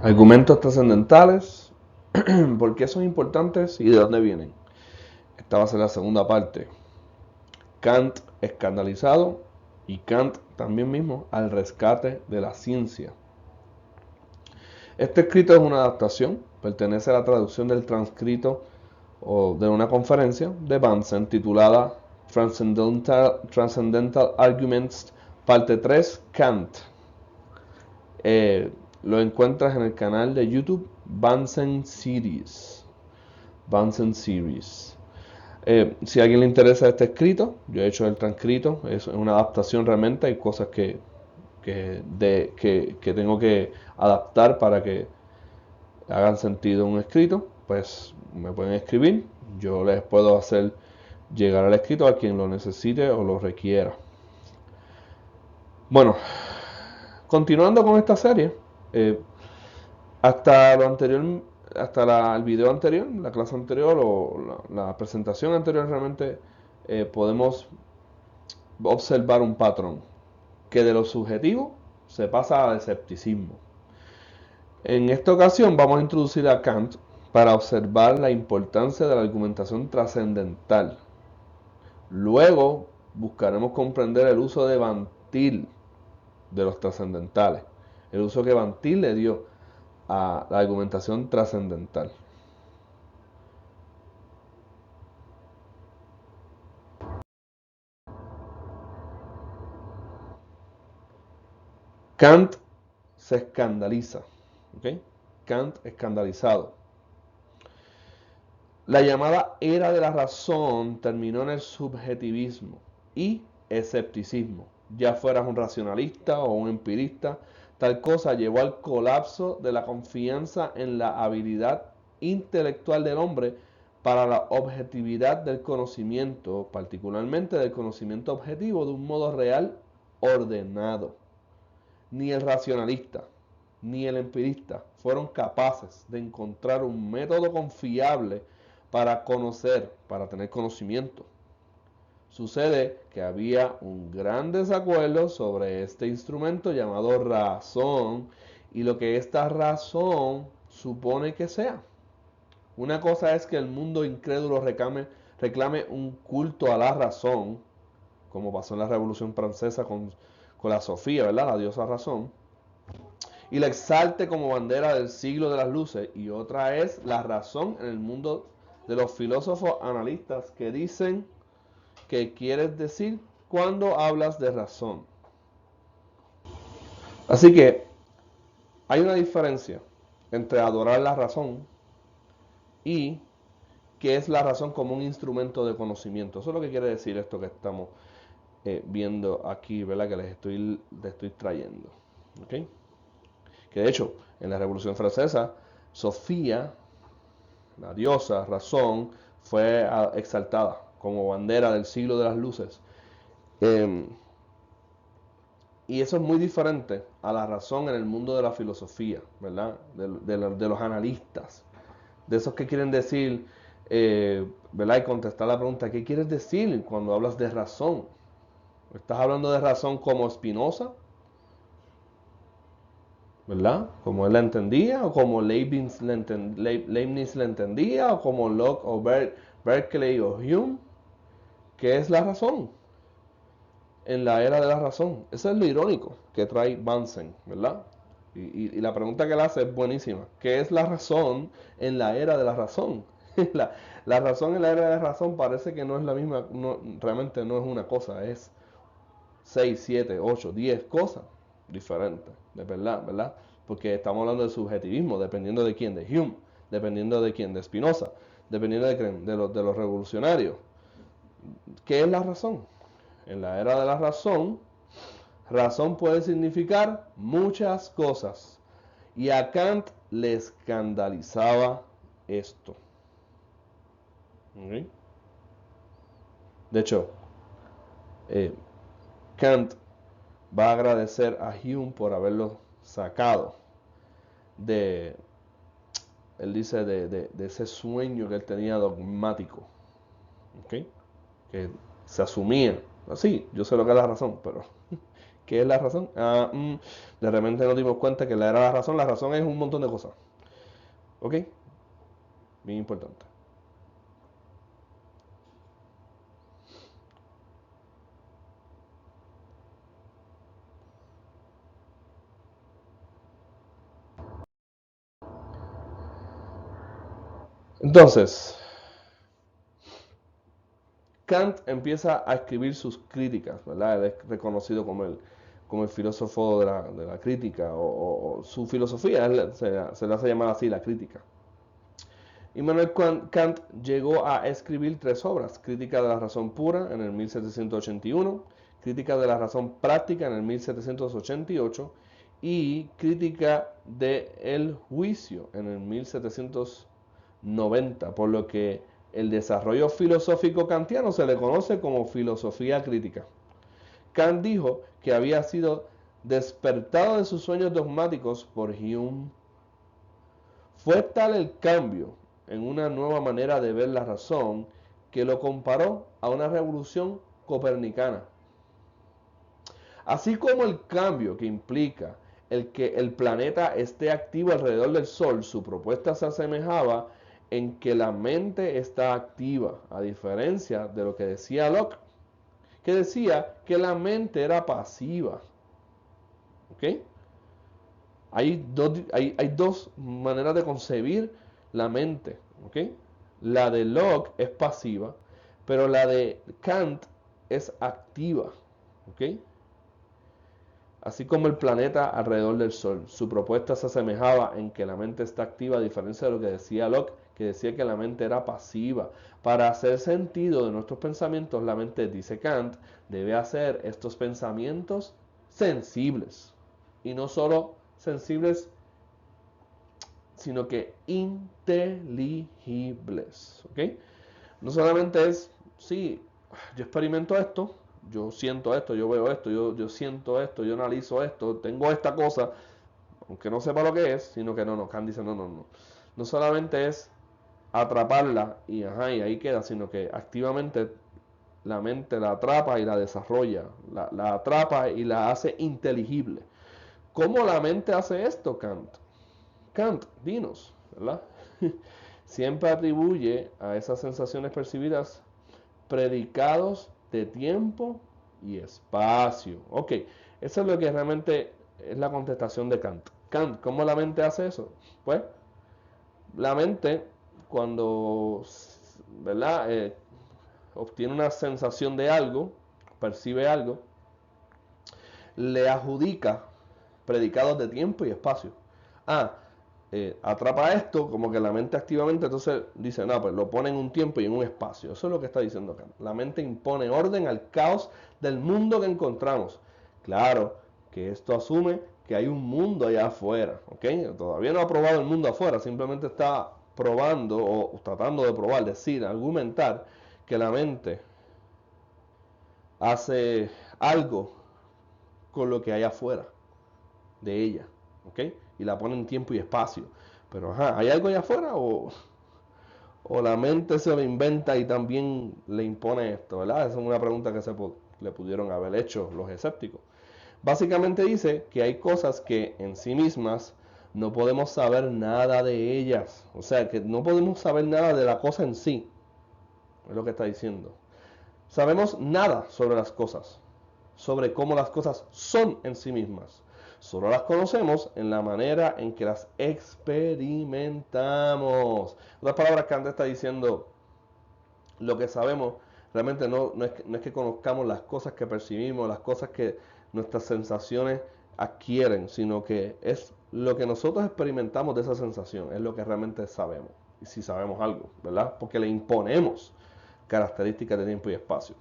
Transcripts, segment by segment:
Argumentos trascendentales, ¿por qué son importantes y de dónde vienen? Esta va a ser la segunda parte. Kant escandalizado y Kant también mismo al rescate de la ciencia. Este escrito es una adaptación, pertenece a la traducción del transcrito o de una conferencia de Bunsen titulada Transcendental Arguments, parte 3, Kant. Lo encuentras en el canal de YouTube Bunsen Series. Bunsen Series. Si a alguien le interesa este escrito, yo he hecho el transcrito, es una adaptación realmente, hay cosas que tengo que adaptar para que hagan sentido un escrito, pues me pueden escribir, yo les puedo hacer llegar al escrito a quien lo necesite o lo requiera. Bueno, continuando con esta serie, eh, hasta lo anterior, el video anterior, la clase anterior o la presentación anterior, realmente podemos observar un patrón, que de lo subjetivo se pasa al escepticismo. En esta ocasión vamos a introducir a Kant para observar la importancia de la argumentación trascendental. Luego buscaremos comprender el uso de Van Til de los trascendentales, el uso que Van Til le dio a la argumentación trascendental. Kant se escandaliza, ¿okay? Kant escandalizado. La llamada era de la razón terminó en el subjetivismo y escepticismo. Ya fueras un racionalista o un empirista, tal cosa llevó al colapso de la confianza en la habilidad intelectual del hombre para la objetividad del conocimiento, particularmente del conocimiento objetivo de un modo real ordenado. Ni el racionalista ni el empirista fueron capaces de encontrar un método confiable para conocer, para tener conocimiento. Sucede que había un gran desacuerdo sobre este instrumento llamado razón y lo que esta razón supone que sea. Una cosa es que el mundo incrédulo reclame un culto a la razón, como pasó en la Revolución Francesa con la Sofía, ¿verdad? La diosa razón, y la exalte como bandera del siglo de las luces. Y otra es la razón en el mundo de los filósofos analistas que dicen que quieres decir cuando hablas de razón. Así que hay una diferencia entre adorar la razón y que es la razón como un instrumento de conocimiento. Eso es lo que quiere decir esto que estamos viendo aquí, ¿verdad? Que les estoy trayendo. ¿Okay? Que de hecho, en la Revolución Francesa, Sofía, la diosa razón, fue exaltada como bandera del siglo de las luces. Eh, y eso es muy diferente a la razón en el mundo de la filosofía, ¿verdad? De los analistas, de esos que quieren decir, ¿verdad? Y contestar la pregunta, ¿qué quieres decir cuando hablas de razón? ¿Estás hablando de razón como Spinoza? ¿Verdad? Como él la entendía, o como Leibniz la entendía, o como Locke o Berkeley o Hume. ¿Qué es la razón? En la era de la razón. Eso es lo irónico que trae Bunsen, ¿verdad? Y la pregunta que él hace es buenísima. ¿Qué es la razón en la era de la razón? La razón en la era de la razón parece que no es la misma, no, realmente no es una cosa, es 6, 7, 8, 10 cosas diferentes, de verdad, ¿verdad? Porque estamos hablando de subjetivismo, dependiendo de quién, de Hume, dependiendo de quién, de Spinoza, dependiendo de los revolucionarios. ¿Qué es la razón? En la era de la razón, razón puede significar muchas cosas. Y a Kant le escandalizaba esto. ¿Okay? De hecho, eh, Kant va a agradecer a Hume por haberlo sacado de, él dice, de ese sueño que él tenía dogmático. ¿Okay? Que se asumía. Así, yo sé lo que es la razón, pero ¿Qué es la razón? De repente nos dimos cuenta que la era la razón. La razón es un montón de cosas. ¿Ok? Bien importante. Entonces, Kant empieza a escribir sus críticas, ¿verdad? Él es reconocido como el filósofo de la crítica, o su filosofía se le hace llamar así, la crítica. Immanuel Kant llegó a escribir tres obras: Crítica de la razón pura en el 1781, Crítica de la razón práctica en el 1788 y Crítica del juicio en el 1790, por lo que el desarrollo filosófico kantiano se le conoce como filosofía crítica. Kant dijo que había sido despertado de sus sueños dogmáticos por Hume. Fue tal el cambio en una nueva manera de ver la razón que lo comparó a una revolución copernicana. Así como el cambio que implica el que el planeta esté activo alrededor del Sol, su propuesta se asemejaba en que la mente está activa, a diferencia de lo que decía Locke, que decía que la mente era pasiva. ¿Ok? Hay dos maneras de concebir la mente. ¿Ok? La de Locke es pasiva, pero la de Kant es activa. ¿Ok? Así como el planeta alrededor del Sol. Su propuesta se asemejaba en que la mente está activa, a diferencia de lo que decía Locke, que decía que la mente era pasiva. Para hacer sentido de nuestros pensamientos, la mente, dice Kant, debe hacer estos pensamientos sensibles. Y no solo sensibles, sino que inteligibles. ¿Ok? No solamente es, sí, yo experimento esto, yo siento esto, yo veo esto, yo siento esto, yo analizo esto, tengo esta cosa, aunque no sepa lo que es, sino que no, Kant dice, no. No solamente es atraparla y, ajá, y ahí queda, sino que activamente la mente la atrapa y la desarrolla, la atrapa y la hace inteligible. ¿Cómo la mente hace esto, Kant? Kant, dinos, ¿verdad? Siempre atribuye a esas sensaciones percibidas predicados de tiempo y espacio. Ok, eso es lo que realmente es la contestación de Kant. Kant, ¿cómo la mente hace eso? Pues la mente, cuando, ¿verdad? Obtiene una sensación de algo, percibe algo, le adjudica predicados de tiempo y espacio. Ah, atrapa esto, como que la mente activamente, entonces dice, no, pues lo pone en un tiempo y en un espacio. Eso es lo que está diciendo acá. La mente impone orden al caos del mundo que encontramos. Claro que esto asume que hay un mundo allá afuera, ¿ok? Todavía no ha probado el mundo afuera, simplemente está probando o tratando de probar, decir, argumentar que la mente hace algo con lo que hay afuera de ella, ¿ok? Y la pone en tiempo y espacio. Pero, ajá, ¿hay algo allá afuera o la mente se lo inventa y también le impone esto, ¿verdad? Esa es una pregunta que le pudieron haber hecho los escépticos. Básicamente dice que hay cosas que en sí mismas no podemos saber nada de ellas. O sea, que no podemos saber nada de la cosa en sí. Es lo que está diciendo. Sabemos nada sobre las cosas, sobre cómo las cosas son en sí mismas. Solo las conocemos en la manera en que las experimentamos. En otras palabras, Kant está diciendo, lo que sabemos realmente no es que conozcamos las cosas que percibimos, las cosas que nuestras sensaciones adquieren, sino que es lo que nosotros experimentamos de esa sensación, es lo que realmente sabemos. Y si sabemos algo, ¿verdad? Porque le imponemos características de tiempo y espacio.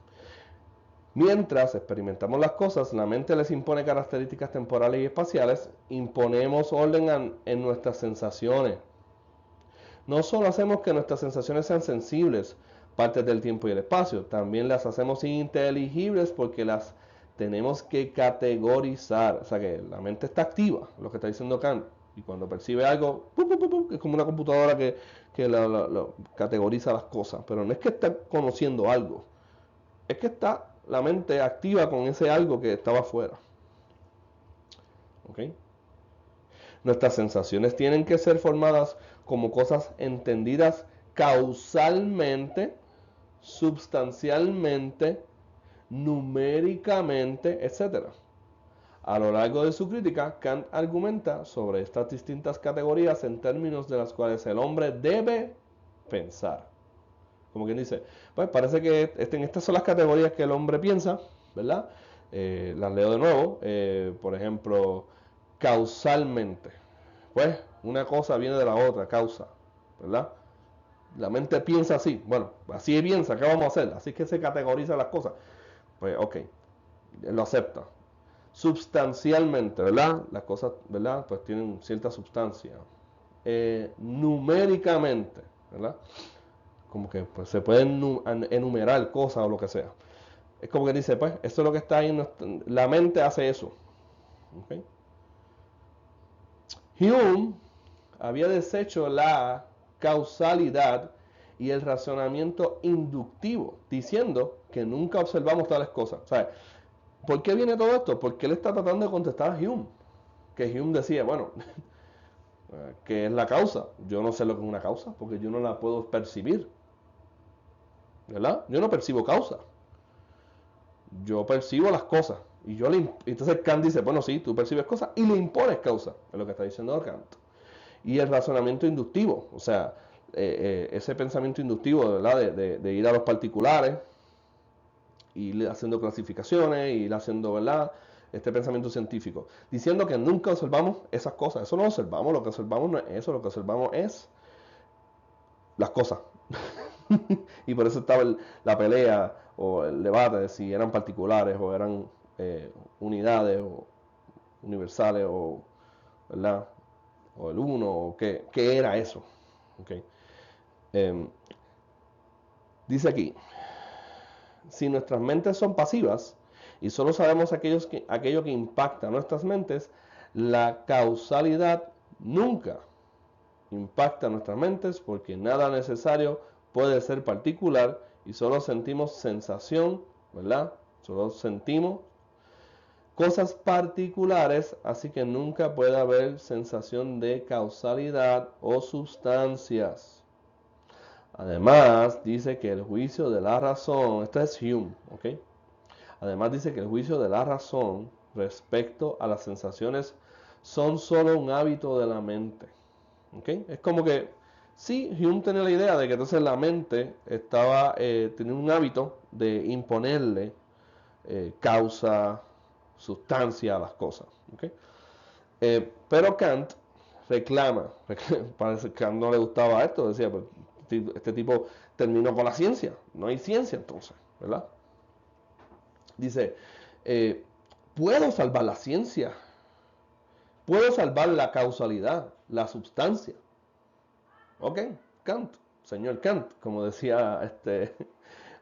Mientras experimentamos las cosas, la mente les impone características temporales y espaciales, imponemos orden en nuestras sensaciones. No solo hacemos que nuestras sensaciones sean sensibles, partes del tiempo y el espacio, también las hacemos inteligibles porque las tenemos que categorizar. O sea que la mente está activa, lo que está diciendo Kant. Y cuando percibe algo, es como una computadora que categoriza las cosas. Pero no es que está conociendo algo, es que está la mente activa con ese algo que estaba afuera. ¿ok? Nuestras sensaciones tienen que ser formadas como cosas entendidas causalmente, substancialmente, numéricamente, etc. A lo largo de su crítica, Kant argumenta sobre estas distintas categorías en términos de las cuales el hombre debe pensar. Como quien dice, pues parece que en estas son las categorías que el hombre piensa, ¿verdad? Las leo de nuevo. Por ejemplo, causalmente. Pues una cosa viene de la otra, causa, ¿verdad? La mente piensa así. Bueno, así piensa, ¿qué vamos a hacer? Así es que se categoriza las cosas. Pues ok, lo acepta. Substancialmente, ¿verdad? Las cosas, ¿verdad? Pues tienen cierta sustancia. Numéricamente, ¿verdad? Como que pues, se pueden enumerar cosas o lo que sea. Es como que dice, pues, eso es lo que está ahí. La mente hace eso. ¿Okay? Hume había deshecho la causalidad y el razonamiento inductivo, diciendo que nunca observamos tales cosas. O sea, ¿por qué viene todo esto? Porque él está tratando de contestar a Hume. Que Hume decía, bueno, ¿qué es la causa? Yo no sé lo que es una causa, porque yo no la puedo percibir. ¿Verdad? Yo no percibo causa. Yo percibo las cosas. Entonces Kant dice, bueno, sí, tú percibes cosas y le impones causa. Es lo que está diciendo Kant. Y el razonamiento inductivo, o sea, ese pensamiento inductivo, ¿verdad? De ir a los particulares, ir haciendo clasificaciones, ir haciendo, ¿verdad? Este pensamiento científico, diciendo que nunca observamos esas cosas. Eso no observamos, lo que observamos no es eso, lo que observamos es las cosas. Y por eso estaba la pelea o el debate de si eran particulares o eran unidades o universales o, ¿verdad? O el uno, o qué era eso. Okay. Dice aquí, si nuestras mentes son pasivas y solo sabemos aquello que impacta nuestras mentes, la causalidad nunca impacta nuestras mentes porque nada necesario puede ser particular y solo sentimos sensación, ¿verdad? Solo sentimos cosas particulares, así que nunca puede haber sensación de causalidad o sustancias. Además, dice que el juicio de la razón, esto es Hume, ¿ok? Además dice que el juicio de la razón respecto a las sensaciones son solo un hábito de la mente. ¿Okay? Es como que sí, Hume tenía la idea de que entonces la mente tenía un hábito de imponerle causa, sustancia a las cosas. ¿Okay? Pero Kant parece que a Kant no le gustaba esto, decía, pues, este tipo terminó con la ciencia, no hay ciencia entonces, ¿verdad? Dice, eh, puedo salvar la ciencia, puedo salvar la causalidad, la sustancia. Ok, Kant, señor Kant, como decía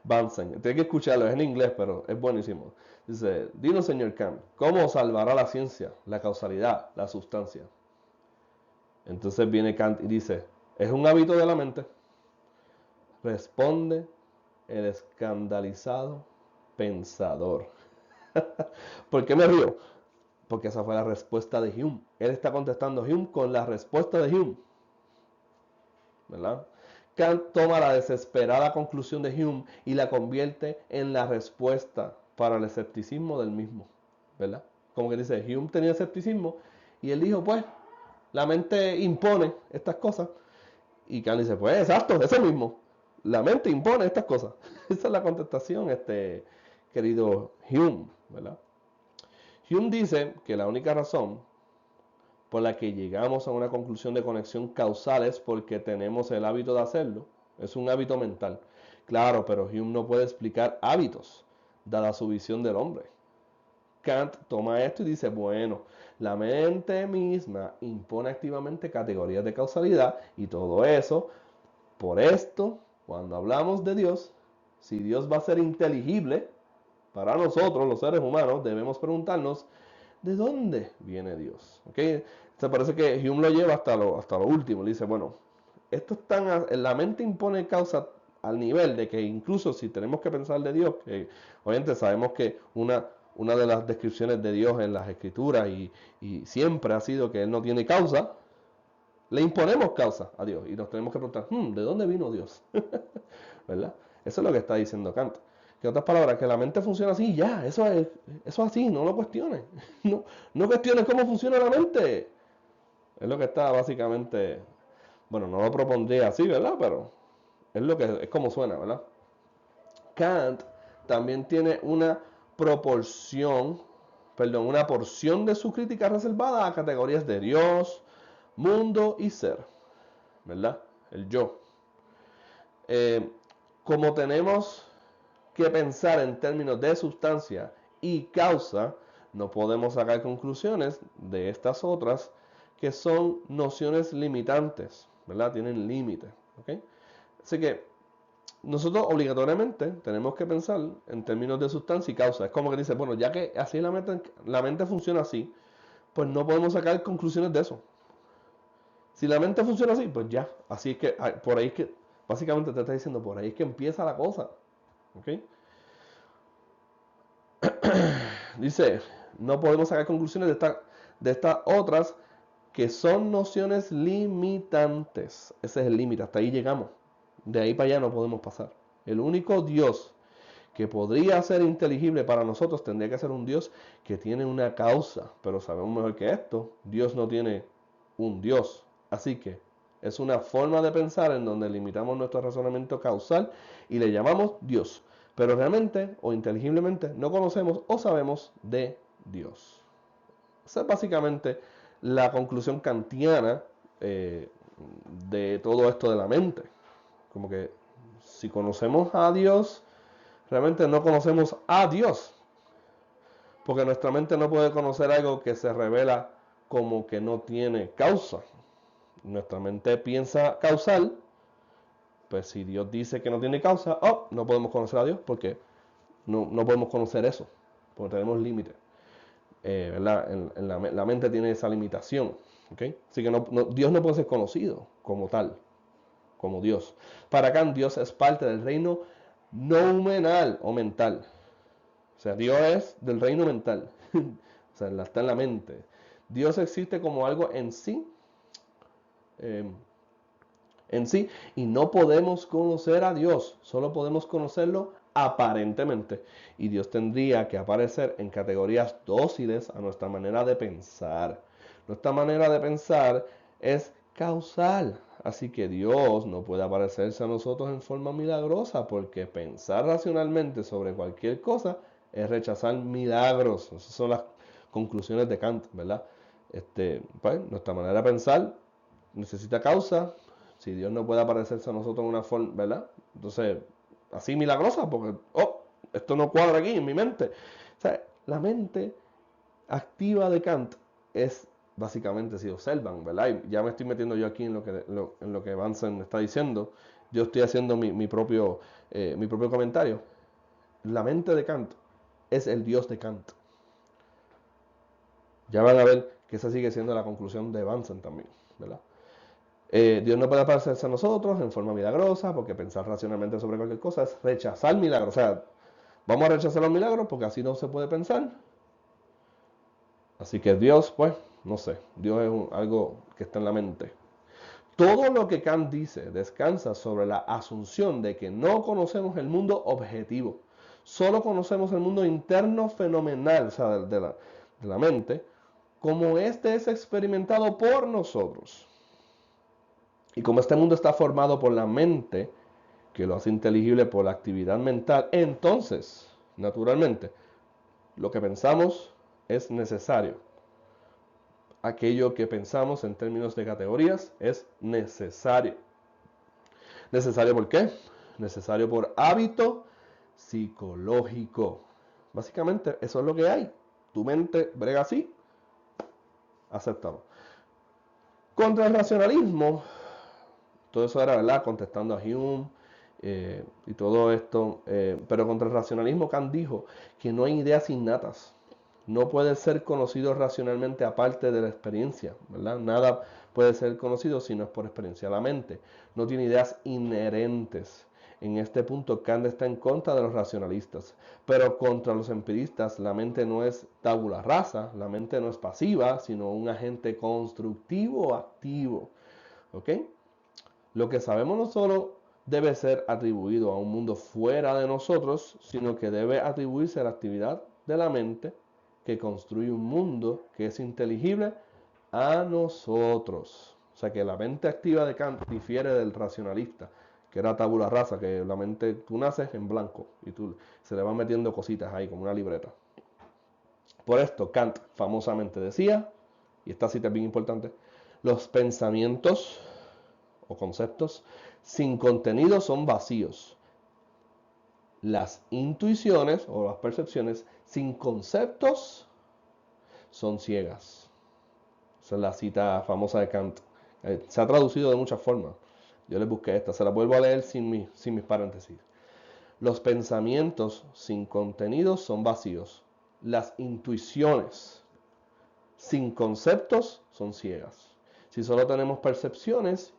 Bunsen. Tiene que escucharlo, es en inglés, pero es buenísimo. Dice, dinos señor Kant, ¿cómo salvará la ciencia, la causalidad, la sustancia? Entonces viene Kant y dice, es un hábito de la mente. Responde el escandalizado pensador. ¿Por qué me río? Porque esa fue la respuesta de Hume. Él está contestando a Hume con la respuesta de Hume. ¿Verdad? Kant toma la desesperada conclusión de Hume y la convierte en la respuesta para el escepticismo del mismo. ¿Verdad? Como que dice, Hume tenía escepticismo y él dijo, pues, la mente impone estas cosas. Y Kant dice, pues, exacto, eso mismo. La mente impone estas cosas. Esa es la contestación, querido Hume, ¿verdad? Hume dice que la única razón por la que llegamos a una conclusión de conexión causal es porque tenemos el hábito de hacerlo. Es un hábito mental. Claro, pero Hume no puede explicar hábitos, dada su visión del hombre. Kant toma esto y dice, bueno, la mente misma impone activamente categorías de causalidad y todo eso. Por esto, cuando hablamos de Dios, si Dios va a ser inteligible para nosotros, los seres humanos, debemos preguntarnos, ¿de dónde viene Dios? ¿Okay? Se parece que Hume lo lleva hasta lo último. Le dice, bueno, esto es la mente impone causa al nivel de que incluso si tenemos que pensar de Dios, que obviamente sabemos que una de las descripciones de Dios en las Escrituras y siempre ha sido que Él no tiene causa, le imponemos causa a Dios y nos tenemos que preguntar, ¿de dónde vino Dios? ¿Verdad? Eso es lo que está diciendo Kant. Que en otras palabras, que la mente funciona así, ya, eso es así, no lo cuestiones. No, no cuestiones cómo funciona la mente. Es lo que está básicamente, bueno, no lo propondría así, ¿verdad? Pero es como suena, ¿verdad? Kant también tiene una porción de su crítica reservada a categorías de Dios, mundo y ser, ¿verdad? El yo. Como tenemos que pensar en términos de sustancia y causa, no podemos sacar conclusiones de estas otras que son nociones limitantes, ¿verdad? Tienen límites, ¿ok? Así que nosotros obligatoriamente tenemos que pensar en términos de sustancia y causa. Es como que dice, bueno, ya que así la mente funciona así, pues no podemos sacar conclusiones de eso. Si la mente funciona así, pues ya. Así es que, por ahí es que, básicamente te está diciendo, por ahí es que empieza la cosa. ¿Ok? Dice, no podemos sacar conclusiones de estas otras que son nociones limitantes. Ese es el límite, hasta ahí llegamos. De ahí para allá no podemos pasar. El único Dios que podría ser inteligible para nosotros tendría que ser un Dios que tiene una causa. Pero sabemos mejor que esto, Dios no tiene un Dios. Así que es una forma de pensar en donde limitamos nuestro razonamiento causal y le llamamos Dios. Pero realmente o inteligiblemente no conocemos o sabemos de Dios. Esa es básicamente la conclusión kantiana de todo esto de la mente. Como que si conocemos a Dios, realmente no conocemos a Dios. Porque nuestra mente no puede conocer algo que se revela como que no tiene causa. Nuestra mente piensa causal, pues si Dios dice que no tiene causa, no podemos conocer a Dios porque no podemos conocer eso, porque tenemos límites. ¿Verdad? La mente tiene esa limitación. ¿Okay? Así que Dios no puede ser conocido como tal, como Dios. Para Kant, Dios es parte del reino noumenal o mental. O sea, Dios es del reino mental. O sea, está en la mente. Dios existe como algo en sí. Y no podemos conocer a Dios, solo podemos conocerlo aparentemente. Y Dios tendría que aparecer en categorías dóciles a nuestra manera de pensar. Nuestra manera de pensar es causal, así que Dios no puede aparecerse a nosotros en forma milagrosa, porque pensar racionalmente sobre cualquier cosa es rechazar milagros. Esas son las conclusiones de Kant, ¿verdad? Pues, nuestra manera de pensar necesita causa. Si Dios no puede aparecerse a nosotros en una forma, ¿verdad? Entonces, así milagrosa, porque, esto no cuadra aquí en mi mente. O sea, la mente activa de Kant es básicamente, si observan, ¿verdad? Y ya me estoy metiendo yo aquí en lo que Bansen está diciendo. Yo estoy haciendo mi propio comentario. La mente de Kant es el Dios de Kant. Ya van a ver que esa sigue siendo la conclusión de Bansen también, ¿verdad? Dios no puede aparecerse a nosotros en forma milagrosa, porque pensar racionalmente sobre cualquier cosa es rechazar milagros. O sea, vamos a rechazar los milagros porque así no se puede pensar. Así que Dios, pues, no sé, Dios es algo que está en la mente. Todo lo que Kant dice descansa sobre la asunción de que no conocemos el mundo objetivo. Solo conocemos el mundo interno fenomenal, o sea, de la mente, como este es experimentado por nosotros. Y como este mundo está formado por la mente, que lo hace inteligible por la actividad mental, entonces, naturalmente, lo que pensamos es necesario. Aquello que pensamos en términos de categorías es necesario. ¿Necesario por qué? Necesario por hábito psicológico. Básicamente, eso es lo que hay. Tu mente brega así, acéptalo. Contra el racionalismo, todo eso era, ¿verdad? Contestando a Hume y todo esto. Pero contra el racionalismo, Kant dijo que no hay ideas innatas. No puede ser conocido racionalmente aparte de la experiencia, ¿verdad? Nada puede ser conocido si no es por experiencia. La mente no tiene ideas inherentes. En este punto, Kant está en contra de los racionalistas, pero contra los empiristas la mente no es tabula rasa, la mente no es pasiva, sino un agente constructivo o activo. ¿Ok? Lo que sabemos no solo debe ser atribuido a un mundo fuera de nosotros, sino que debe atribuirse a la actividad de la mente que construye un mundo que es inteligible a nosotros. O sea que la mente activa de Kant difiere del racionalista, que era tabula rasa, que la mente, tú naces en blanco y tú se le van metiendo cositas ahí como una libreta. Por esto Kant famosamente decía, y esta cita es bien importante, los pensamientos o conceptos sin contenido son vacíos. Las intuiciones o las percepciones sin conceptos son ciegas. Esa es la cita famosa de Kant. Se ha traducido de muchas formas. Yo les busqué esta, se la vuelvo a leer sin mis paréntesis. Los pensamientos sin contenido son vacíos. Las intuiciones sin conceptos son ciegas. Si solo tenemos percepciones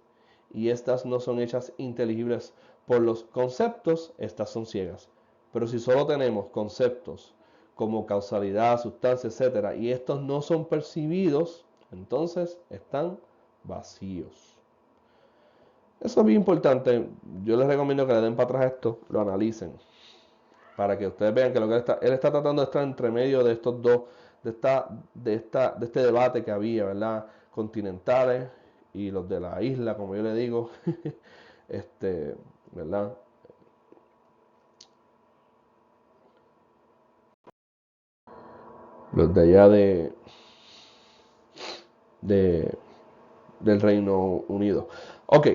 y estas no son hechas inteligibles por los conceptos, estas son ciegas. Pero si solo tenemos conceptos como causalidad, sustancia, etc., y estos no son percibidos, entonces están vacíos. Eso es bien importante. Yo les recomiendo que le den para atrás esto, lo analicen, para que ustedes vean que lo que él está tratando de estar entre medio de estos dos, de este debate que había, ¿verdad? Continentales y los de la isla, como yo le digo, ¿verdad? Los de allá de del Reino Unido. Ok,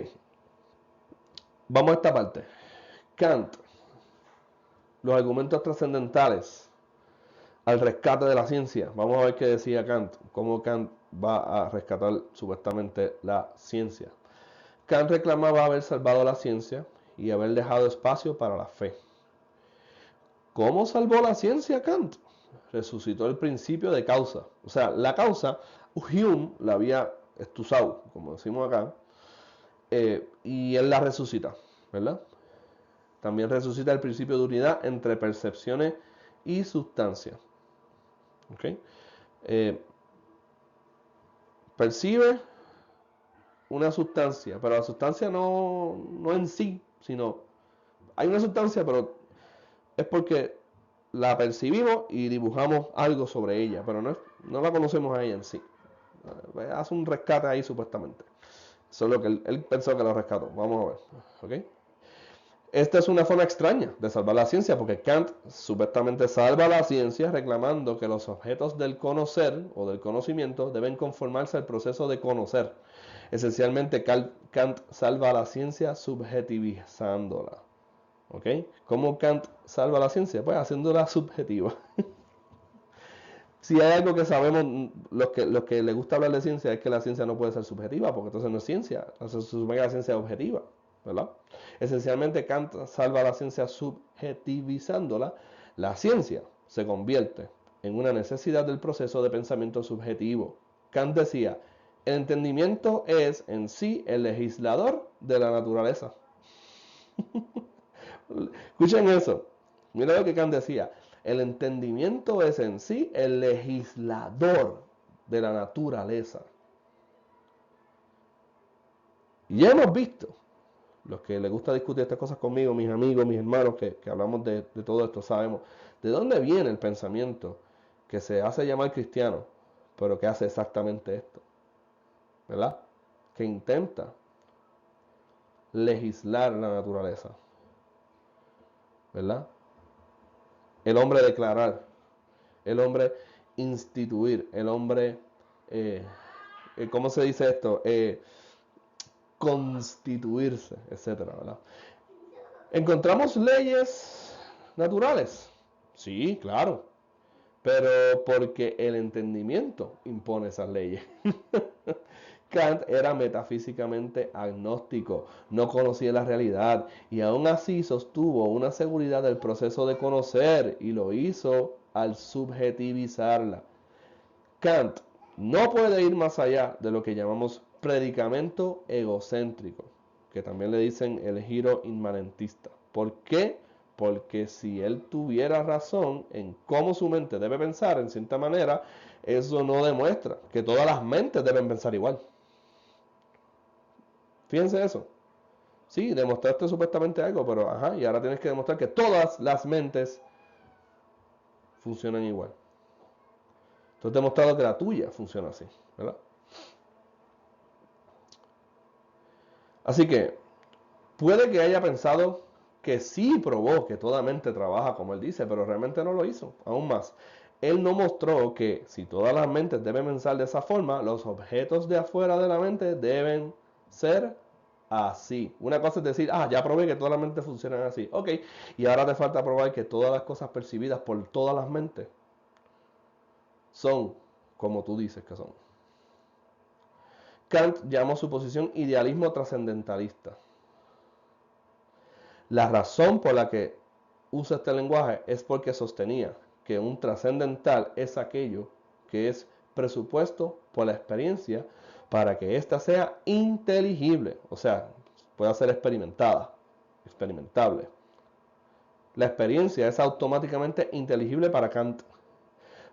vamos a esta parte. Kant, los argumentos trascendentales al rescate de la ciencia. Vamos a ver qué decía Kant, cómo Kant va a rescatar supuestamente la ciencia. Kant reclamaba haber salvado la ciencia y haber dejado espacio para la fe. ¿Cómo salvó la ciencia Kant? Resucitó el principio de causa. O sea, la causa, Hume la había estusado, como decimos acá, y él la resucita, ¿verdad? También resucita el principio de unidad entre percepciones y sustancia. ¿Okay? Percibe una sustancia, pero la sustancia no en sí, sino hay una sustancia, pero es porque la percibimos y dibujamos algo sobre ella, pero no la conocemos a ella en sí. Hace un rescate ahí supuestamente. Eso es lo que él pensó que lo rescató. Vamos a ver. ¿Okay? Esta es una forma extraña de salvar la ciencia, porque Kant supuestamente salva la ciencia reclamando que los objetos del conocer o del conocimiento deben conformarse al proceso de conocer. Esencialmente, Kant salva la ciencia subjetivizándola. ¿Ok? ¿Cómo Kant salva la ciencia? Pues haciéndola subjetiva. Si hay algo que sabemos, los que les gusta hablar de ciencia, es que la ciencia no puede ser subjetiva, porque entonces no es ciencia. Entonces se supone que la ciencia es objetiva, ¿verdad? Esencialmente Kant salva la ciencia subjetivizándola. La ciencia se convierte en una necesidad del proceso de pensamiento subjetivo. Kant decía, el entendimiento es en sí el legislador de la naturaleza. Escuchen eso. Mira lo que Kant decía. El entendimiento es en sí el legislador de la naturaleza. Y ya hemos visto, los que les gusta discutir estas cosas conmigo, mis amigos, mis hermanos, que hablamos de todo esto, sabemos de dónde viene el pensamiento que se hace llamar cristiano, pero que hace exactamente esto, ¿verdad? Que intenta legislar la naturaleza, ¿verdad? El hombre declarar, el hombre instituir, el hombre, ¿cómo se dice esto? Constituirse, etcétera, ¿verdad? ¿Encontramos leyes naturales? Sí, claro, pero porque el entendimiento impone esas leyes. Kant era metafísicamente agnóstico, no conocía la realidad y aún así sostuvo una seguridad del proceso de conocer y lo hizo al subjetivizarla. Kant no puede ir más allá de lo que llamamos predicamento egocéntrico. que también le dicen el giro inmanentista. ¿Por qué? Porque si él tuviera razón en cómo su mente debe pensar, en cierta manera, eso no demuestra que todas las mentes deben pensar igual. Fíjense eso. Sí, demostraste supuestamente algo, pero ajá, y ahora tienes que demostrar que todas las mentes funcionan igual. Tú has demostrado que la tuya funciona así, ¿verdad? Así que puede que haya pensado que sí probó que toda mente trabaja como él dice, pero realmente no lo hizo. Aún más, él no mostró que si todas las mentes deben pensar de esa forma, los objetos de afuera de la mente deben ser así. Una cosa es decir, ya probé que todas las mentes funcionan así. Ok, y ahora te falta probar que todas las cosas percibidas por todas las mentes son como tú dices que son. Kant llamó su posición idealismo trascendentalista. La razón por la que usa este lenguaje es porque sostenía que un trascendental es aquello que es presupuesto por la experiencia para que ésta sea inteligible, o sea, pueda ser experimentable. La experiencia es automáticamente inteligible para Kant,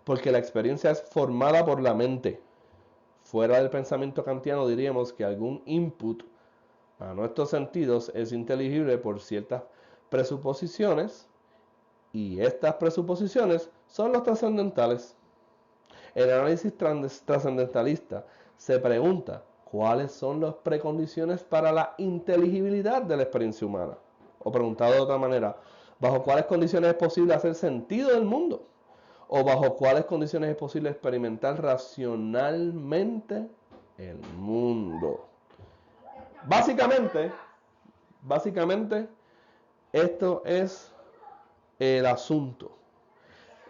porque la experiencia es formada por la mente. Fuera del pensamiento kantiano diríamos que algún input a nuestros sentidos es inteligible por ciertas presuposiciones y estas presuposiciones son los trascendentales. El análisis trascendentalista se pregunta cuáles son las precondiciones para la inteligibilidad de la experiencia humana. O preguntado de otra manera, ¿bajo cuáles condiciones es posible hacer sentido del mundo? ¿O bajo cuáles condiciones es posible experimentar racionalmente el mundo? Básicamente, esto es el asunto.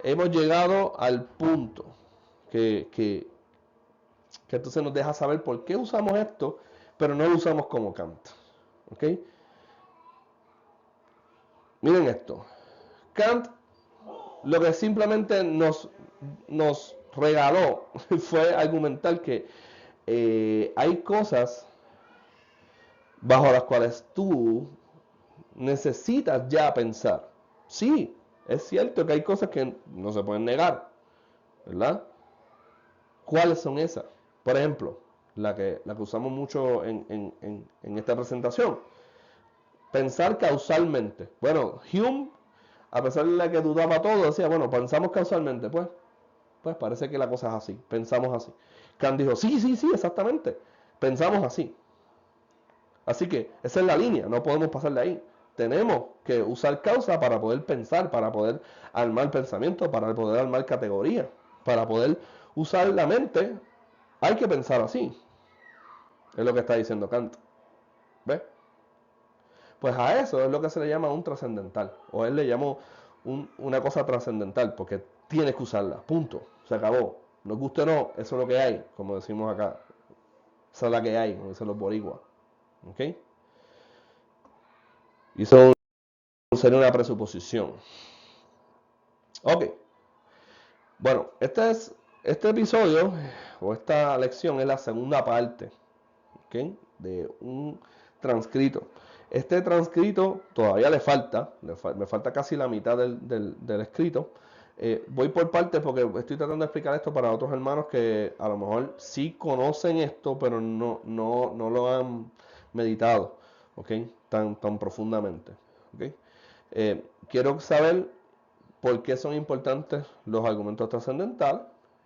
Hemos llegado al punto que entonces nos deja saber por qué usamos esto, pero no lo usamos como Kant. ¿Ok? Miren esto. Kant lo que simplemente nos regaló fue argumentar que hay cosas bajo las cuales tú necesitas ya pensar. Sí, es cierto que hay cosas que no se pueden negar, ¿verdad? ¿Cuáles son esas? Por ejemplo, la que usamos mucho en esta presentación. Pensar causalmente. Bueno, Hume, a pesar de que dudaba todo, decía, bueno, pensamos causalmente. Pues parece que la cosa es así. Pensamos así. Kant dijo, sí, exactamente. Pensamos así. Así que esa es la línea, no podemos pasar de ahí. Tenemos que usar causa para poder pensar, para poder armar pensamiento, para poder armar categoría, para poder usar la mente. Hay que pensar así. Es lo que está diciendo Kant. ¿Ves? Pues a eso es lo que se le llama un trascendental. O él le llamó una cosa trascendental, porque tienes que usarla. Punto. Se acabó. Nos guste o no, eso es lo que hay, como decimos acá. Esa es la que hay, como dicen los boricuas. ¿Ok? Y eso sería una presuposición. Ok. Bueno, este episodio o esta lección es la segunda parte, ¿ok? De un transcrito. Este transcrito todavía le falta, me falta casi la mitad del escrito. Voy por partes porque estoy tratando de explicar esto para otros hermanos que a lo mejor sí conocen esto, pero no lo han meditado, ¿ok? Tan profundamente, ¿ok? Quiero saber por qué son importantes los argumentos trascendentales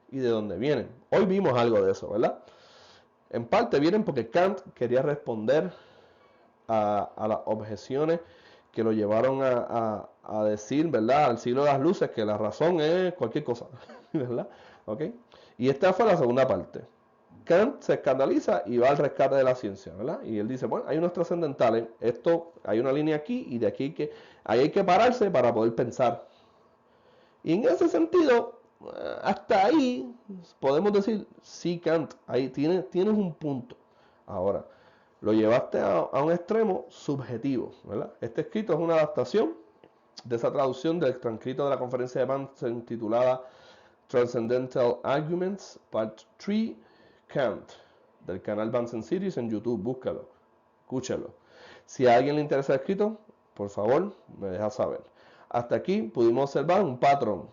y de dónde vienen. Hoy vimos algo de eso, ¿verdad? En parte vienen porque Kant quería responder a las objeciones que lo llevaron a decir, ¿verdad? Al siglo de las luces, que la razón es cualquier cosa, ¿verdad? ¿Ok? Y esta fue la segunda parte. Kant se escandaliza y va al rescate de la ciencia, ¿verdad? Y él dice, bueno, hay unos trascendentales, esto, hay una línea aquí y de aquí ahí hay que pararse para poder pensar. Y en ese sentido, hasta ahí podemos decir, sí, Kant, ahí tienes un punto. Ahora, lo llevaste a un extremo subjetivo, ¿verdad? Este escrito es una adaptación de esa traducción del transcrito de la conferencia de Bunsen titulada Transcendental Arguments, Part 3, Kant, del canal Bunsen Series en YouTube, búscalo, escúchalo. Si a alguien le interesa el escrito, por favor, me deja saber. Hasta aquí pudimos observar un patrón.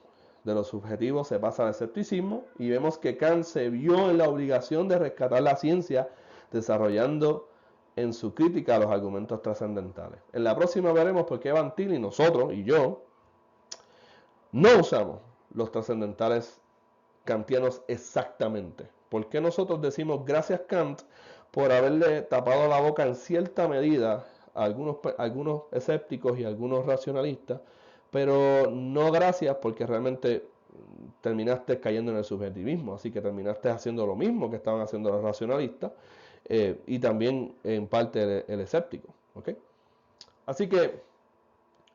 De lo subjetivo se pasa al escepticismo y vemos que Kant se vio en la obligación de rescatar la ciencia desarrollando en su crítica a los argumentos trascendentales. En la próxima veremos por qué Van Til y nosotros y yo no usamos los trascendentales kantianos exactamente. ¿Por qué nosotros decimos gracias Kant por haberle tapado la boca en cierta medida a algunos escépticos y algunos racionalistas, pero no gracias porque realmente terminaste cayendo en el subjetivismo, así que terminaste haciendo lo mismo que estaban haciendo los racionalistas y también en parte el escéptico, ¿ok? Así que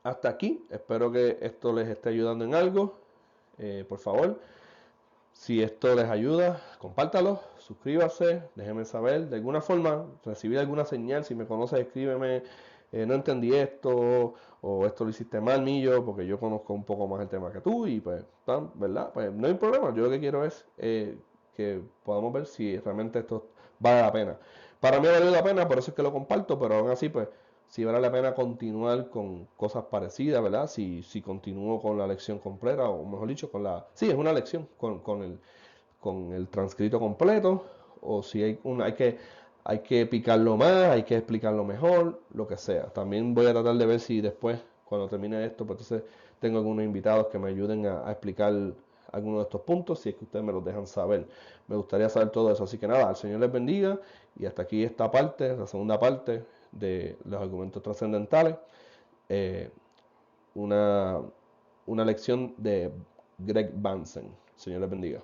hasta aquí, espero que esto les esté ayudando en algo. Por favor, si esto les ayuda, compártalo, suscríbase, déjenme saber. De alguna forma, recibir alguna señal, si me conoces, escríbeme, no entendí esto, o esto lo hiciste mal, Millo, porque yo conozco un poco más el tema que tú, y pues, ¿verdad? Pues no hay problema, yo lo que quiero es que podamos ver si realmente esto vale la pena. Para mí vale la pena, por eso es que lo comparto, pero aún así, pues, si vale la pena continuar con cosas parecidas, ¿verdad? Si continúo con la lección completa, o mejor dicho, sí, es una lección, con el transcrito completo, o si hay que picarlo más, hay que explicarlo mejor, lo que sea. También voy a tratar de ver si después, cuando termine esto, pues entonces tengo algunos invitados que me ayuden a explicar algunos de estos puntos, si es que ustedes me los dejan saber. Me gustaría saber todo eso. Así que nada, el Señor les bendiga. Y hasta aquí esta parte, la segunda parte de los argumentos trascendentales. Eh, una, una lección de Greg Bansen. Señor les bendiga.